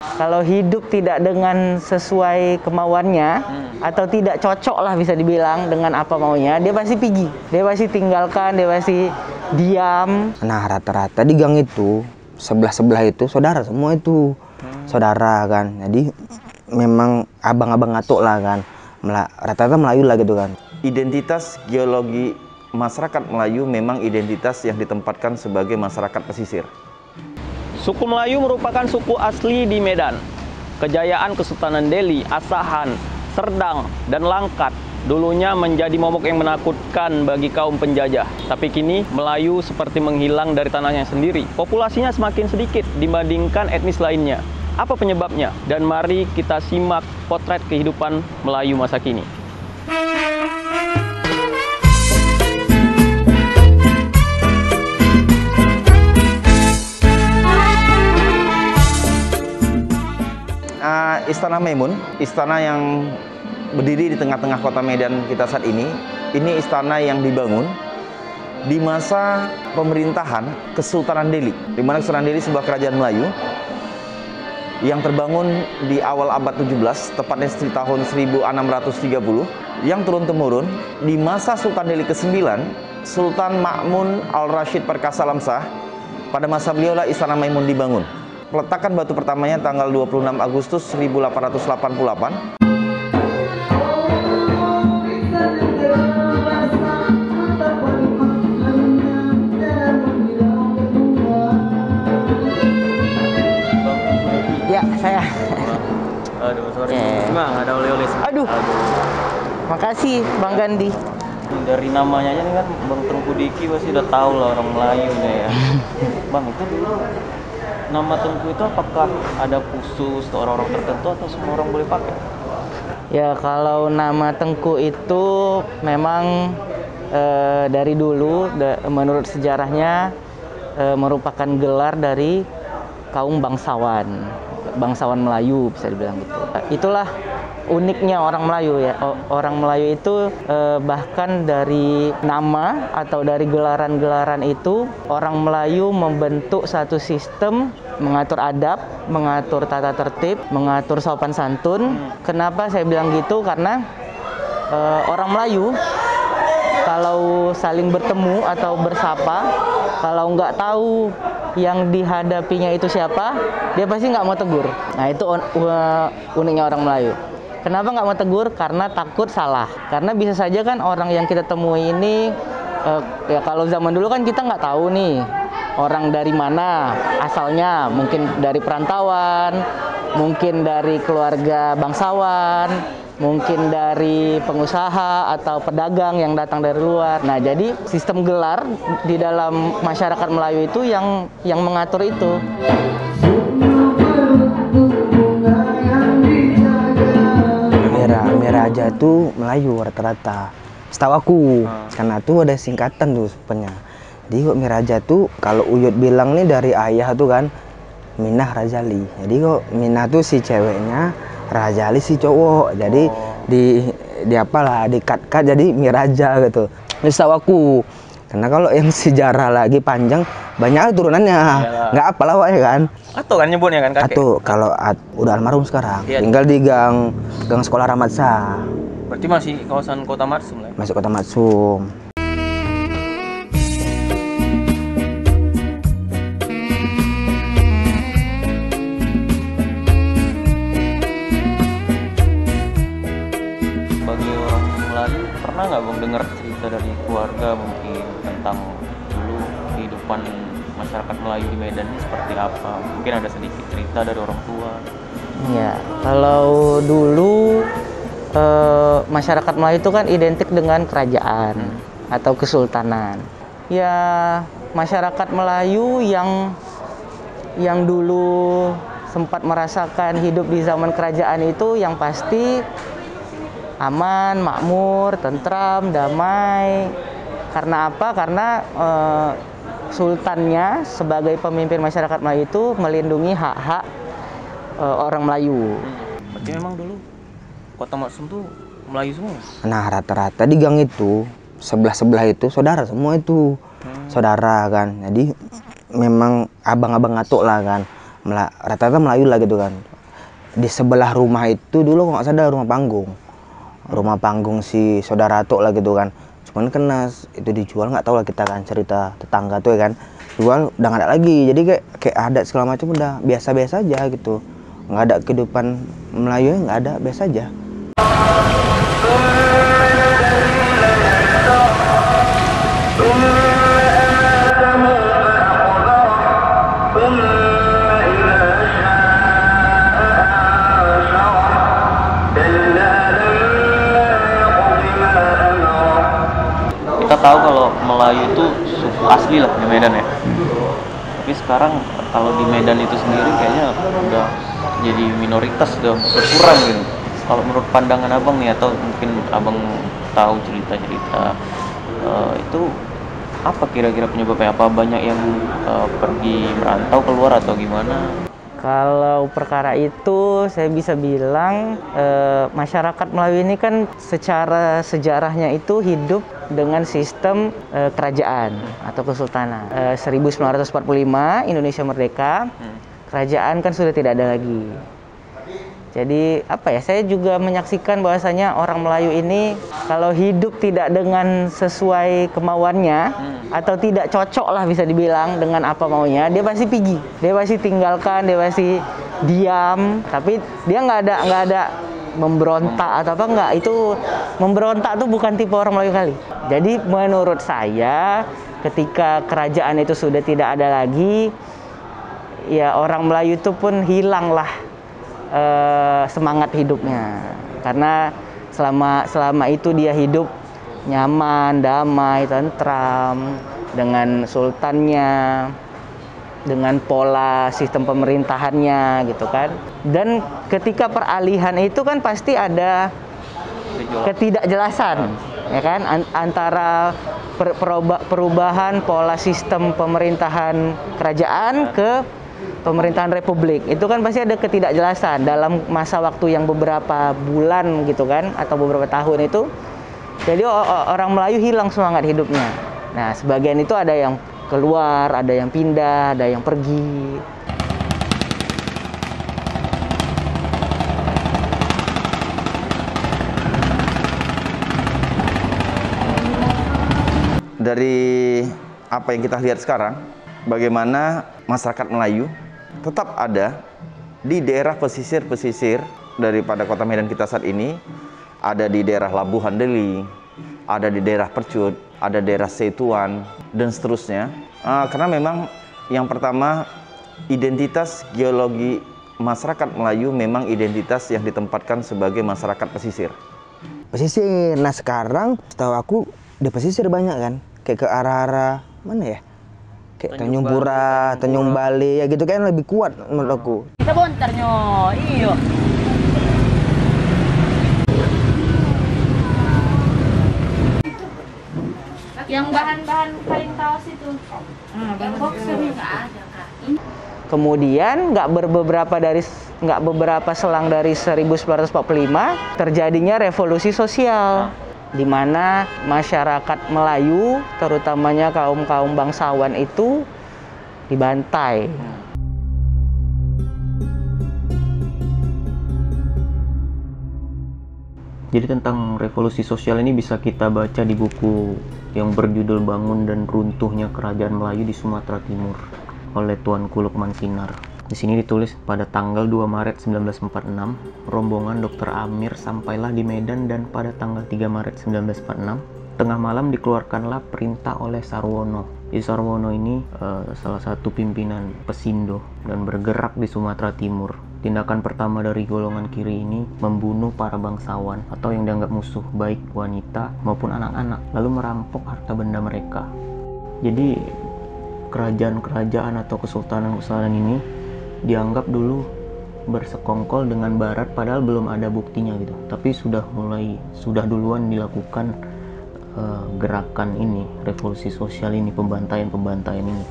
Kalau hidup tidak dengan sesuai kemauannya atau tidak cocok lah bisa dibilang dengan apa maunya, dia pasti pergi. Dia pasti tinggalkan, dia pasti diam. Nah, rata-rata di gang itu, sebelah-sebelah itu saudara semua itu. Saudara kan. Jadi memang abang-abang ngatuk lah kan. Rata-rata Melayu lah gitu kan. Identitas geologi masyarakat Melayu memang identitas yang ditempatkan sebagai masyarakat pesisir. Suku Melayu merupakan suku asli di Medan. Kejayaan Kesultanan Delhi, Asahan, Serdang, dan Langkat dulunya menjadi momok yang menakutkan bagi kaum penjajah. Tapi kini Melayu seperti menghilang dari tanahnya sendiri. Populasinya semakin sedikit dibandingkan etnis lainnya. Apa penyebabnya? Dan mari kita simak potret kehidupan Melayu masa kini. Istana Maimun, istana yang berdiri di tengah-tengah kota Medan kita saat ini istana yang dibangun di masa pemerintahan Kesultanan Delhi, di mana Kesultanan Delhi sebuah kerajaan Melayu yang terbangun di awal abad 17, tepatnya di tahun 1630, yang turun-temurun di masa Sultan Delhi ke-9, Sultan Ma'mun Al-Rashid Perkasa Lamsah. Pada masa beliaulah Istana Maimun dibangun. Peletakan batu pertamanya tanggal 26 Agustus 1888. Ya, saya. Aduh, sorry. Gimana ada oleh-oleh? Aduh. Makasih, Bang Gandhi. Dari namanya aja nih kan Bang Tengku Diki pasti udah tahu lah orang Melayunya ya. Bang, itu dulu nama Tengku itu apakah ada khusus untuk orang-orang tertentu atau semua orang boleh pakai? Ya, kalau nama Tengku itu memang dari dulu menurut sejarahnya merupakan gelar dari kaum bangsawan Melayu, bisa dibilang gitu. Itulah uniknya orang Melayu ya. Orang Melayu itu bahkan dari nama atau dari gelaran-gelaran itu, orang Melayu membentuk satu sistem mengatur adab, mengatur tata tertib, mengatur sopan santun. Kenapa saya bilang gitu? Karena orang Melayu kalau saling bertemu atau bersapa, kalau nggak tahu yang dihadapinya itu siapa, dia pasti nggak mau tegur. Nah, itu uniknya orang Melayu. Kenapa nggak mau tegur? Karena takut salah. Karena bisa saja kan orang yang kita temui ini, ya kalau zaman dulu kan kita nggak tahu nih orang dari mana asalnya. Mungkin dari perantauan, mungkin dari keluarga bangsawan, mungkin dari pengusaha atau pedagang yang datang dari luar. Nah, jadi sistem gelar di dalam masyarakat Melayu itu yang mengatur itu. Miraja itu Melayu rata-rata. Setahu aku, karena tuh ada singkatan tuh sebenarnya. Jadi kok Miraja tuh kalau Uyut bilang nih dari ayah tuh kan Minah Rajali. Jadi kok Minah tuh si ceweknya, Rajali si cowok. Jadi di apalah dikat-kat jadi Miraja gitu. Ini setahu aku. Karena kalau yang sejarah lagi panjang banyak turunannya. Nggak apalah ya kan. Atau kan nyebutnya kan kakek? Atau kalau udah almarhum sekarang. Iya. Tinggal di gang sekolah Ramadsa. Berarti masih kawasan Kota Marsum lah ya? Masuk Kota Marsum. Bagi orang Melayu, pernah nggak Bang dengar cerita dari keluarga mungkin tentang dulu kehidupan masyarakat Melayu di Medan ini seperti apa? Mungkin ada sedikit cerita dari orang tua. Ya, kalau dulu masyarakat Melayu itu kan identik dengan kerajaan atau kesultanan. Ya, masyarakat Melayu yang dulu sempat merasakan hidup di zaman kerajaan itu yang pasti aman, makmur, tentram, damai. Karena apa? Karena sultannya sebagai pemimpin masyarakat Melayu itu melindungi hak-hak orang Melayu. Berarti memang dulu Kota Marsum tuh Melayu semua? Nah, rata-rata di gang itu, sebelah-sebelah itu saudara semua itu. Saudara kan. Jadi memang abang-abang ngatuk lah kan. rata-rata Melayu lah gitu kan. Di sebelah rumah itu dulu nggak sadar rumah panggung si saudara Atok lah gitu kan. Cuman kena itu dijual, nggak tahu lah, kita kan cerita tetangga tuh ya kan, jual udah nggak ada lagi. Jadi kayak adat segala macam udah biasa-biasa aja gitu, nggak ada kehidupan Melayu, nggak ada, biasa aja. Kita tahu kalau Melayu itu suku asli lah di Medan ya. Tapi sekarang kalau di Medan itu sendiri kayaknya udah jadi minoritas, udah berkurang gitu. Kalau menurut pandangan abang nih, atau mungkin abang tahu cerita-cerita itu apa kira-kira penyebabnya? Apa banyak yang pergi merantau keluar atau gimana? Kalau perkara itu saya bisa bilang masyarakat Melayu ini kan secara sejarahnya itu hidup dengan sistem kerajaan atau kesultanan. 1945 Indonesia merdeka, kerajaan kan sudah tidak ada lagi. Jadi apa ya, saya juga menyaksikan bahwasanya orang Melayu ini kalau hidup tidak dengan sesuai kemauannya atau tidak cocok lah bisa dibilang dengan apa maunya, dia pasti pergi, dia pasti tinggalkan, dia pasti diam. Tapi dia nggak ada memberontak atau apa, nggak. Itu memberontak tuh bukan tipe orang Melayu kali. Jadi menurut saya ketika kerajaan itu sudah tidak ada lagi, ya orang Melayu itu pun hilanglah semangat hidupnya, karena selama itu dia hidup nyaman, damai, tentram dengan sultannya, dengan pola sistem pemerintahannya gitu kan. Dan ketika peralihan itu kan pasti ada ketidakjelasan, ya kan, antara perubahan pola sistem pemerintahan kerajaan ke pemerintahan republik. Itu kan pasti ada ketidakjelasan dalam masa waktu yang beberapa bulan gitu kan, atau beberapa tahun itu. Jadi orang Melayu hilang semangat hidupnya. Nah, sebagian itu ada yang keluar, ada yang pindah, ada yang pergi. Dari apa yang kita lihat sekarang, bagaimana masyarakat Melayu tetap ada di daerah pesisir-pesisir daripada kota Medan kita saat ini. Ada di daerah Labuhan Deli, ada di daerah Percut, ada daerah Setuan, dan seterusnya. Karena memang yang pertama, identitas geologi masyarakat Melayu memang identitas yang ditempatkan sebagai masyarakat pesisir. Pesisir, nah sekarang setahu aku di pesisir banyak kan, kayak ke arah-arah mana ya? Kayak Tanjung Pura, Tanjung Bali, ya gitu kan lebih kuat menurut aku. Kita bontarnya, iyo. Yang bahan-bahan paling tawas itu. Yang boxer nggak ada, Kak. Kemudian nggak beberapa selang dari 1945 terjadinya revolusi sosial, di mana masyarakat Melayu, terutamanya kaum bangsawan itu dibantai. Jadi tentang revolusi sosial ini bisa kita baca di buku yang berjudul Bangun dan Runtuhnya Kerajaan Melayu di Sumatera Timur oleh Tuanku Lukman Sinar. Di sini ditulis pada tanggal 2 Maret 1946, rombongan Dr. Amir sampailah di Medan, dan pada tanggal 3 Maret 1946, tengah malam dikeluarkanlah perintah oleh Sarwono. Jadi Sarwono ini salah satu pimpinan Pesindo dan bergerak di Sumatera Timur. Tindakan pertama dari golongan kiri ini membunuh para bangsawan atau yang dianggap musuh, baik wanita maupun anak-anak, lalu merampok harta benda mereka. Jadi kerajaan-kerajaan atau kesultanan-kesultanan ini dianggap dulu bersekongkol dengan barat, padahal belum ada buktinya gitu. Tapi sudah duluan dilakukan gerakan ini, revolusi sosial ini, pembantaian ini.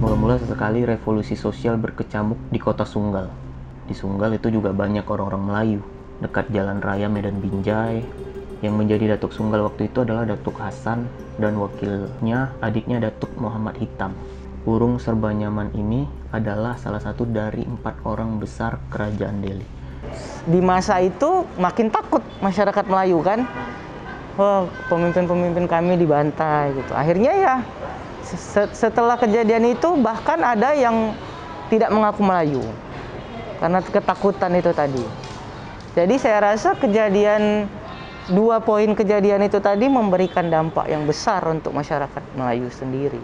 Mula-mula sesekali revolusi sosial berkecamuk di kota Sunggal. Di Sunggal itu juga banyak orang-orang Melayu. dekat Jalan Raya Medan Binjai. Yang menjadi Datuk Sunggal waktu itu adalah Datuk Hasan dan wakilnya adiknya Datuk Muhammad Hitam. Burung serba nyaman ini adalah salah satu dari 4 orang besar kerajaan Delhi. Di masa itu makin takut masyarakat Melayu kan. Oh, pemimpin-pemimpin kami dibantai gitu. Akhirnya ya setelah kejadian itu bahkan ada yang tidak mengaku Melayu karena ketakutan itu tadi. Jadi saya rasa dua poin kejadian itu tadi memberikan dampak yang besar untuk masyarakat Melayu sendiri.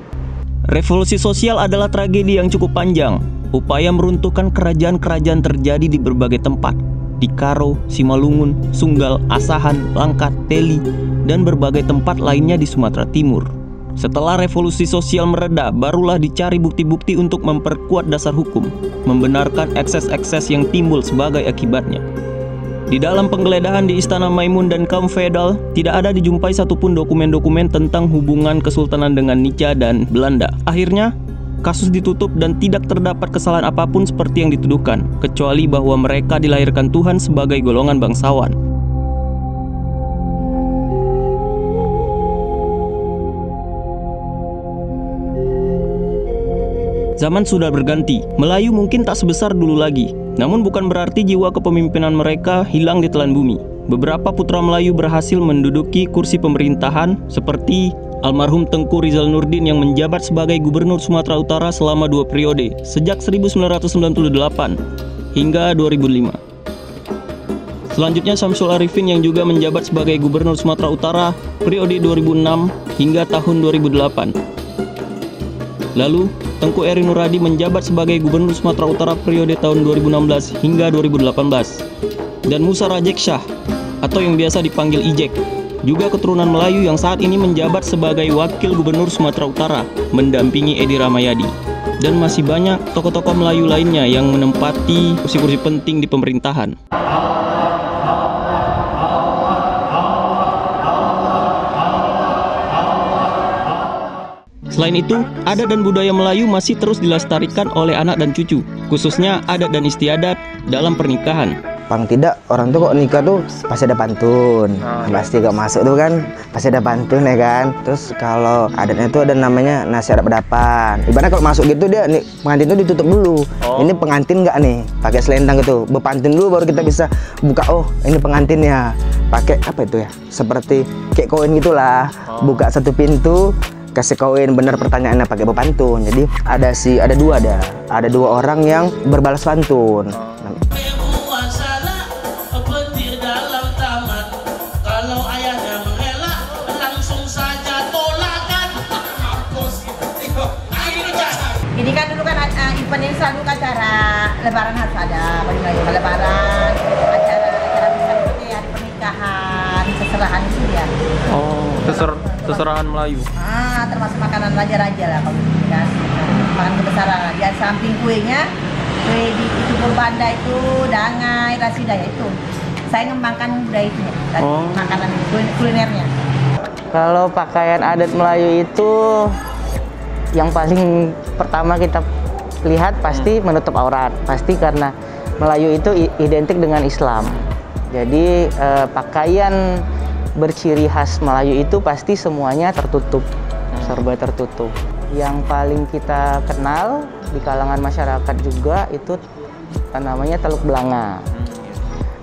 Revolusi sosial adalah tragedi yang cukup panjang. Upaya meruntuhkan kerajaan-kerajaan terjadi di berbagai tempat. Di Karo, Simalungun, Sunggal, Asahan, Langkat, Teli, dan berbagai tempat lainnya di Sumatera Timur. Setelah revolusi sosial mereda, barulah dicari bukti-bukti untuk memperkuat dasar hukum, membenarkan ekses-ekses yang timbul sebagai akibatnya. Di dalam penggeledahan di Istana Maimun dan kaum feodal, tidak ada dijumpai satupun dokumen-dokumen tentang hubungan Kesultanan dengan Nica dan Belanda. Akhirnya, kasus ditutup dan tidak terdapat kesalahan apapun seperti yang dituduhkan, kecuali bahwa mereka dilahirkan Tuhan sebagai golongan bangsawan. Zaman sudah berganti, Melayu mungkin tak sebesar dulu lagi. Namun bukan berarti jiwa kepemimpinan mereka hilang di telan bumi. Beberapa putra Melayu berhasil menduduki kursi pemerintahan seperti almarhum Tengku Rizal Nurdin yang menjabat sebagai Gubernur Sumatera Utara selama 2 periode, sejak 1998 hingga 2005. Selanjutnya Syamsul Arifin yang juga menjabat sebagai Gubernur Sumatera Utara periode 2006 hingga tahun 2008. Lalu, Tengku Eri Nuradi menjabat sebagai Gubernur Sumatera Utara periode tahun 2016 hingga 2018. Dan Musa Rajek Shah, atau yang biasa dipanggil Ijek, juga keturunan Melayu yang saat ini menjabat sebagai Wakil Gubernur Sumatera Utara, mendampingi Edi Ramayadi. Dan masih banyak tokoh-tokoh Melayu lainnya yang menempati kursi-kursi penting di pemerintahan. Selain itu, adat dan budaya Melayu masih terus dilestarikan oleh anak dan cucu, khususnya adat dan istiadat dalam pernikahan. Paling tidak orang tuh kok nikah tuh pasti ada pantun, pasti gak masuk tuh kan, pasti ada pantun ya kan. Terus kalau adatnya tuh ada namanya nasi adat pedapan. Ibaratnya kalau masuk gitu dia pengantin tuh ditutup dulu. Ini pengantin nggak nih, pakai selendang gitu, berpantun dulu baru kita bisa buka. Oh ini pengantinnya, pakai apa itu ya? Seperti kayak koin gitulah, buka satu pintu. Kasih koin bener pertanyaannya pakai berpantun. Jadi ada dua orang yang berbalas pantun. Ini kan dulu kan event yang selalu acara lebaran harus ada, lebaran, acara besar itu ya, hari pernikahan, seserahan itu ya. Oh, seserahan Melayu. Termasuk makanan raja-raja lah kalau di kan. Makanan kebesaran. Di samping kuenya, kue di Kubur Banda itu, dangai, rasidaya itu. Saya ngembangkan budaya itu ya, makanan kulinernya. Kalau pakaian adat Melayu itu yang paling pertama kita lihat pasti menutup aurat. Pasti karena Melayu itu identik dengan Islam. Jadi pakaian berciri khas Melayu itu pasti semuanya tertutup, serba tertutup. Yang paling kita kenal di kalangan masyarakat juga itu namanya teluk belanga.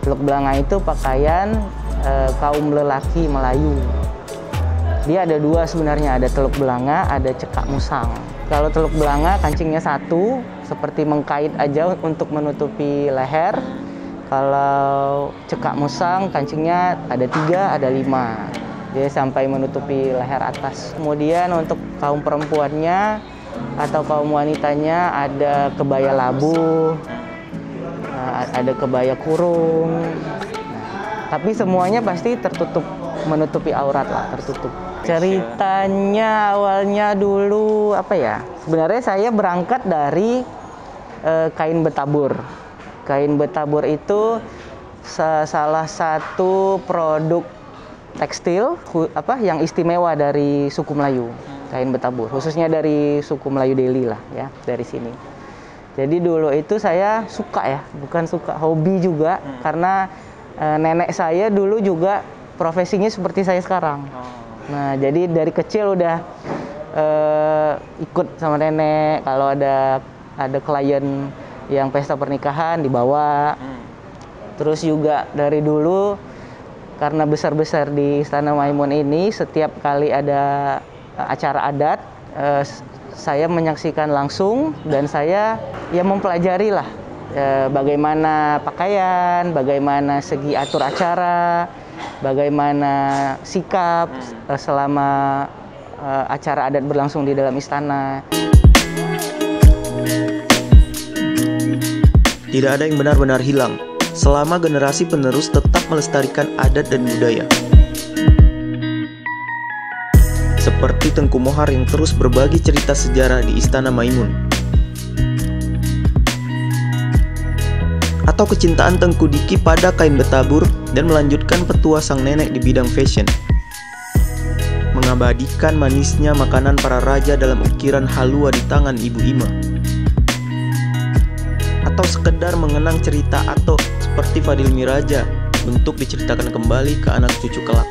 Teluk belanga itu pakaian kaum lelaki Melayu. Dia ada dua sebenarnya, ada teluk belanga, ada cekak musang. Kalau teluk belanga kancingnya satu, seperti mengkait aja untuk menutupi leher. Kalau cekak musang kancingnya ada 3, ada 5. Dia sampai menutupi leher atas. Kemudian untuk kaum perempuannya atau kaum wanitanya ada kebaya labu, ada kebaya kurung. Tapi semuanya pasti tertutup, menutupi aurat lah, tertutup. Ceritanya awalnya dulu apa ya? Sebenarnya saya berangkat dari kain betabur. Kain betabur itu salah satu produk tekstil yang istimewa dari suku Melayu. Kain betabur, khususnya dari suku Melayu Delhi lah ya, dari sini. Jadi dulu itu saya suka ya, bukan suka, hobi juga, karena nenek saya dulu juga profesinya seperti saya sekarang. Nah, jadi dari kecil udah ikut sama nenek. Kalau ada klien yang pesta pernikahan dibawa. Terus juga dari dulu karena besar-besar di Istana Maimun ini, setiap kali ada acara adat, saya menyaksikan langsung dan saya ya mempelajari lah bagaimana pakaian, bagaimana segi atur acara, bagaimana sikap selama acara adat berlangsung di dalam istana. Tidak ada yang benar-benar hilang selama generasi penerus tetap melestarikan adat dan budaya. Seperti Tengku Mohar yang terus berbagi cerita sejarah di Istana Maimun. Atau kecintaan Tengku Diki pada kain betabur dan melanjutkan petua sang nenek di bidang fashion. Mengabadikan manisnya makanan para raja dalam ukiran halua di tangan Ibu Ima. Atau sekedar mengenang cerita Ato seperti Fadil Miraja untuk diceritakan kembali ke anak cucu kelak.